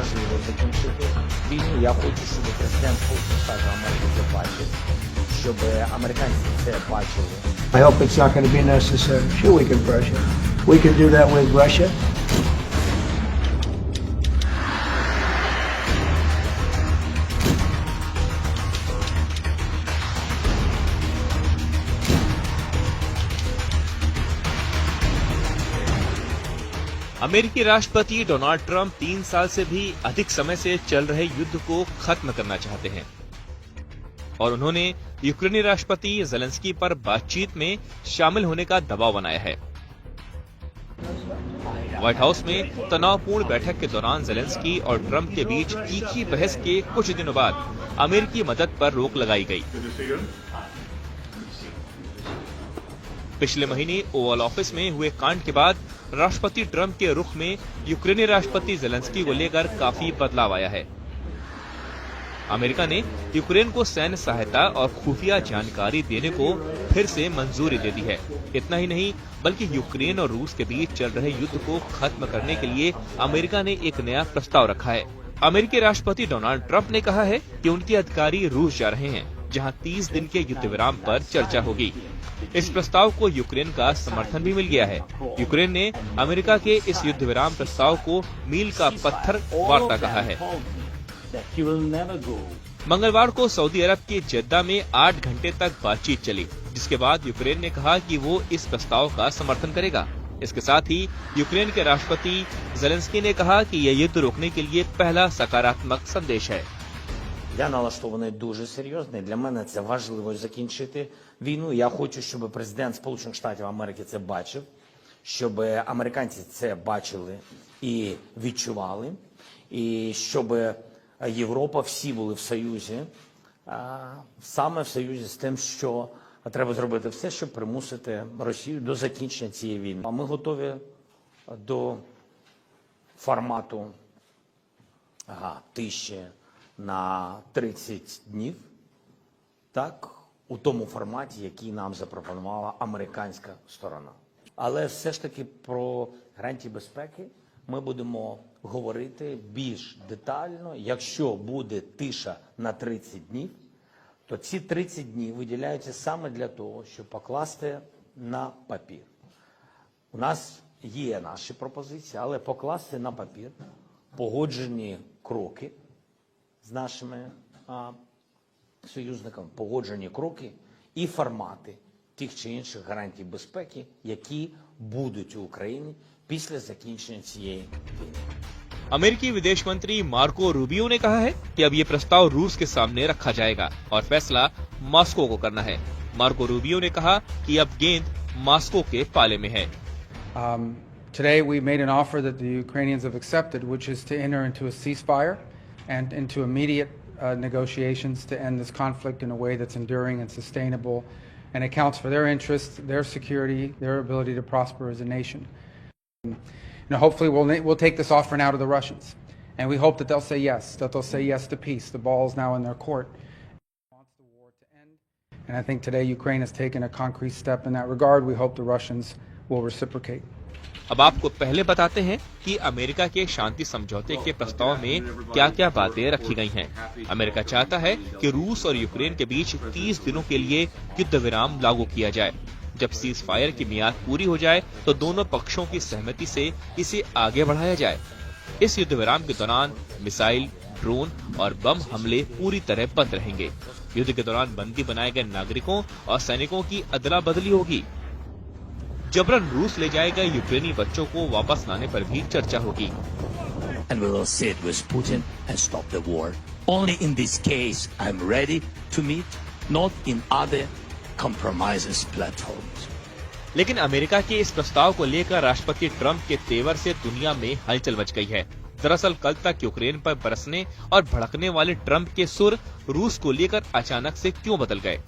важливо закінчити війну. Я хочу, щоб президент Сполучених Штатів Америки це бачив, щоб американці це бачили. I hope it's not going to be necessary. Sure, we can Russia. We can do that with Russia. अमेरिकी राष्ट्रपति Donald Trump 3 साल से भी अधिक समय से चल रहे युद्ध को खत्म करना चाहते हैं और उन्होंने यूक्रेनी राष्ट्रपति ज़ेलेंस्की पर बातचीत में शामिल होने का दबाव बनाया है। व्हाइट हाउस में तनावपूर्ण बैठक के दौरान ज़ेलेंस्की और ट्रंप के बीच तीखी बहस के कुछ दिनों बाद अमेरिकी मदद पर रोक लगाई गई। पिछले महीने ओवल ऑफिस में हुए कांड के बाद राष्ट्रपति ट्रंप के रुख में यूक्रेनी राष्ट्रपति ज़ेलेंस्की को लेकर काफी बदलाव आया है। अमेरिका ने यूक्रेन को सैन्य सहायता और खुफिया जानकारी देने को फिर से मंजूरी दे दी है। इतना ही नहीं बल्कि यूक्रेन और रूस के बीच चल रहे युद्ध को खत्म करने के लिए अमेरिका ने एक नया प्रस्ताव रखा है। अमेरिकी राष्ट्रपति डोनाल्ड ट्रंप ने कहा है कि उनके अधिकारी रूस जा रहे हैं, जहां 30 दिन के युद्ध विराम पर चर्चा होगी। इस प्रस्ताव को यूक्रेन का समर्थन भी मिल गया है। यूक्रेन ने अमेरिका के इस युद्ध विराम प्रस्ताव को मील का पत्थर वार्ता कहा है। मंगलवार को सऊदी अरब के जेद्दा में 8 घंटे तक बातचीत चली, जिसके बाद यूक्रेन ने कहा कि वो इस प्रस्ताव का समर्थन करेगा। इसके साथ ही यूक्रेन के राष्ट्रपति ज़ेलेंस्की ने कहा कि यह युद्ध रोकने के लिए पहला सकारात्मक संदेश है। Я налаштований дуже серйозно. Для мене це важливо закінчити війну. Я хочу, щоб президент Сполучених Штатів Америки це бачив, щоб американці це бачили і відчували, і щоб Європа, всі були в Союзі, саме в Союзі з тим, що треба зробити все, щоб примусити Росію до закінчення цієї війни. А ми готові до формату тиші на 30 днів, так, у тому форматі, який нам запропонувала американська сторона. Але все ж таки про гарантії безпеки ми будемо говорити більш детально. Якщо буде тиша на 30 днів, то ці 30 днів виділяються саме для того, щоб покласти на папір. У нас є наші пропозиції, але покласти на папір погоджені кроки з нашими союзниками, погоджені кроки і формати тих чи інших гарантій безпеки, які будуть у Україні після закінчення цієї війни. अमेरिकी विदेश मंत्री मार्को रूबियो ने कहा है कि अब ये प्रस्ताव रूस के सामने रखा जाएगा और फैसला मॉस्को को करना है। मार्को रूबियो ने कहा कि अब गेंद मॉस्को के पाले में है। Today we made an offer that the Ukrainians have accepted, which is to enter into a ceasefire and into immediate negotiations to end this conflict in a way that's enduring and sustainable and accounts for their interests, their security, their ability to prosper as a nation. Hopefully we'll take this offer now to the Russians, and we hope that they'll say yes, that they'll say yes to peace. The ball is now in their court. Wants the war to end, and I think today Ukraine has taken a concrete step in that regard. We hope the Russians will reciprocate. अब आपको पहले बताते हैं कि America के शांति समझौते के प्रस्ताव में क्या-क्या बातें रखी गई हैं। अमेरिका चाहता है कि रूस और यूक्रेन के बीच 30 दिनों के लिए युद्ध विराम लागू किया जाए। जब सीज फायर की मियाद पूरी हो जाए तो दोनों पक्षों की सहमति से इसे आगे बढ़ाया जाए। इस युद्ध विराम के दौरान मिसाइल, ड्रोन और बम हमले पूरी तरह बंद रहेंगे। युद्ध के दौरान बंदी बनाए गए नागरिकों और सैनिकों की अदला बदली होगी। जबरन रूस ले जाए गए यूक्रेनी बच्चों को वापस लाने पर भी चर्चा होगी। And we will sit with Putin and stop the war. Only in this case I'm ready to meet, not in other compromises platforms. लेकिन अमेरिका के इस प्रस्ताव को लेकर राष्ट्रपति ट्रंप के तेवर से दुनिया में हलचल मच गई है। दरअसल कल तक यूक्रेन पर बरसने और भड़कने वाले ट्रंप के सुर रूस को लेकर अचानक से क्यों बदल गए?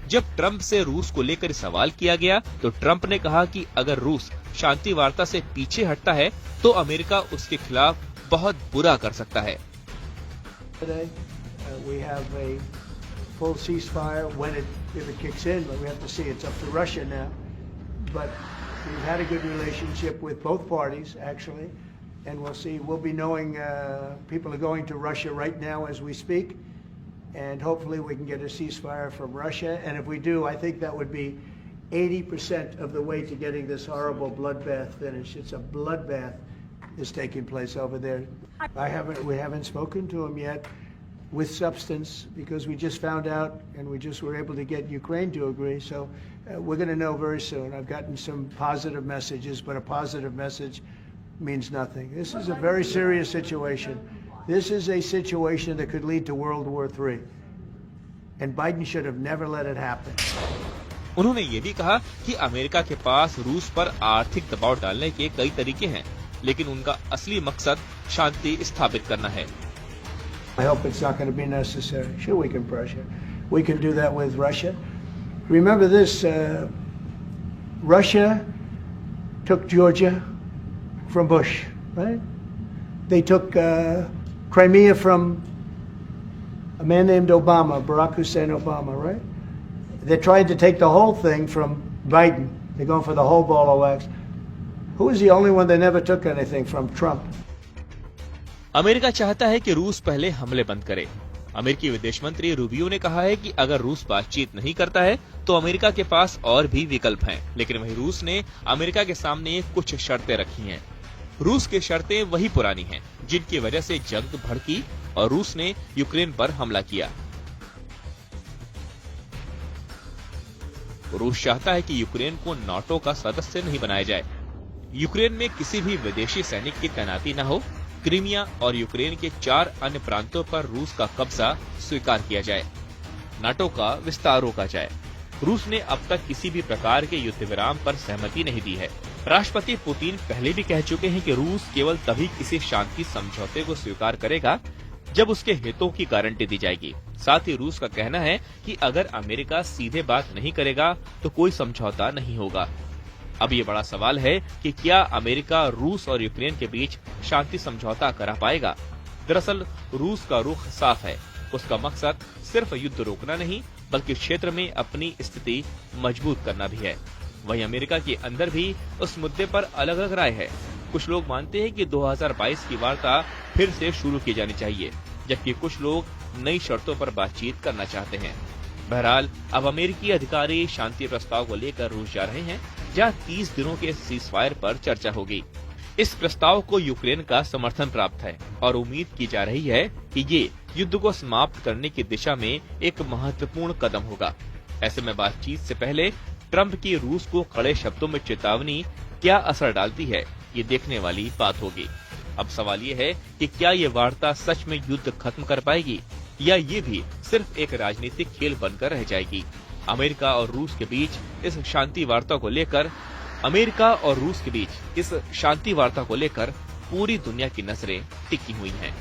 जब ट्रंप से रूस को लेकर सवाल किया गया तो ट्रंप ने कहा कि अगर रूस शांति वार्ता से पीछे हटता है तो अमेरिका उसके खिलाफ बहुत बुरा कर सकता है। Full ceasefire if it kicks in, but we have to see. It's up to Russia now. But we've had a good relationship with both parties, actually. and we'll see. We'll be knowing people are going to Russia right now as we speak, and hopefully we can get a ceasefire from Russia. And if we do, I think that would be 80% of the way to getting this horrible bloodbath finished. It's a bloodbath is taking place over there. We haven't spoken to him yet with substance, because we just found out and we just were able to get Ukraine to agree. So we're going to know very soon. I've gotten some positive messages, but a positive message means nothing. This is a very serious situation. This is a situation that could lead to World War III. And Biden should have never let it happen. उन्होंने ये भी कहा कि America के पास रूस पर आर्थिक दबाव डालने के कई तरीके हैं, लेकिन उनका असली मकसद शांति स्थापित करना है। I hope it's not going to be necessary. Sure, we can pressure. We can do that with Russia. Remember this, Russia took Georgia from Bush, right? They took Crimea from a man named Obama, Barack Hussein Obama, right? They're trying to take the whole thing from Biden. They're going for the whole ball of wax. Who is the only one that never took anything from? Trump. America चाहता है कि रूस पहले हमले बंद करे। अमेरिकी विदेश मंत्री रूबियो ने कहा है कि अगर रूस बातचीत नहीं करता है तो अमेरिका के पास और भी विकल्प हैं, लेकिन वहीं रूस ने अमेरिका के सामने कुछ शर्तें रखी हैं। रूस की शर्तें वही पुरानी हैं जिनकी वजह से जंग भड़की और रूस ने यूक्रेन पर हमला किया। रूस चाहता है कि यूक्रेन को नाटो का सदस्य नहीं बनाया जाए, यूक्रेन में किसी भी विदेशी सैनिक की तैनाती न हो, क्रीमिया और यूक्रेन के 4 अन्य प्रांतों पर रूस का कब्जा स्वीकार किया जाए, नाटो का विस्तार रोका जाए। रूस ने अब तक किसी भी प्रकार के युद्ध विराम पर सहमति नहीं दी है। राष्ट्रपति पुतिन पहले भी कह चुके हैं कि रूस केवल तभी किसी शांति समझौते को स्वीकार करेगा जब उसके हितों की गारंटी दी जाएगी। साथ ही रूस का कहना है कि अगर अमेरिका सीधे बात नहीं करेगा तो कोई समझौता नहीं होगा। अब ये बड़ा सवाल है कि क्या अमेरिका रूस और यूक्रेन के बीच शांति समझौता करा पाएगा। दरअसल रूस का रुख साफ है, उसका मकसद सिर्फ युद्ध रोकना नहीं बल्कि क्षेत्र में अपनी स्थिति मजबूत करना भी है। वहीं अमेरिका के अंदर भी उस मुद्दे पर अलग अलग राय है। कुछ लोग मानते हैं कि 2022 की वार्ता फिर से शुरू की जानी चाहिए, जबकि कुछ लोग नई शर्तों पर बातचीत करना चाहते हैं। बहरहाल अब अमेरिकी अधिकारी शांति प्रस्ताव को लेकर रूस जा रहे हैं, जहां 30 दिनों के सीजफायर पर चर्चा होगी। इस प्रस्ताव को यूक्रेन का समर्थन प्राप्त है और उम्मीद की जा रही है कि ये युद्ध को समाप्त करने की दिशा में एक महत्वपूर्ण कदम होगा। ऐसे में बातचीत से पहले ट्रंप की रूस को कड़े शब्दों में चेतावनी क्या असर डालती है, ये देखने वाली बात होगी। अब सवाल ये है कि क्या ये वार्ता सच में युद्ध खत्म कर पाएगी या ये भी सिर्फ एक राजनीतिक खेल बनकर रह जाएगी। अमेरिका और रूस के बीच इस शांति वार्ता को लेकर पूरी दुनिया की नजरें टिकी हुई हैं।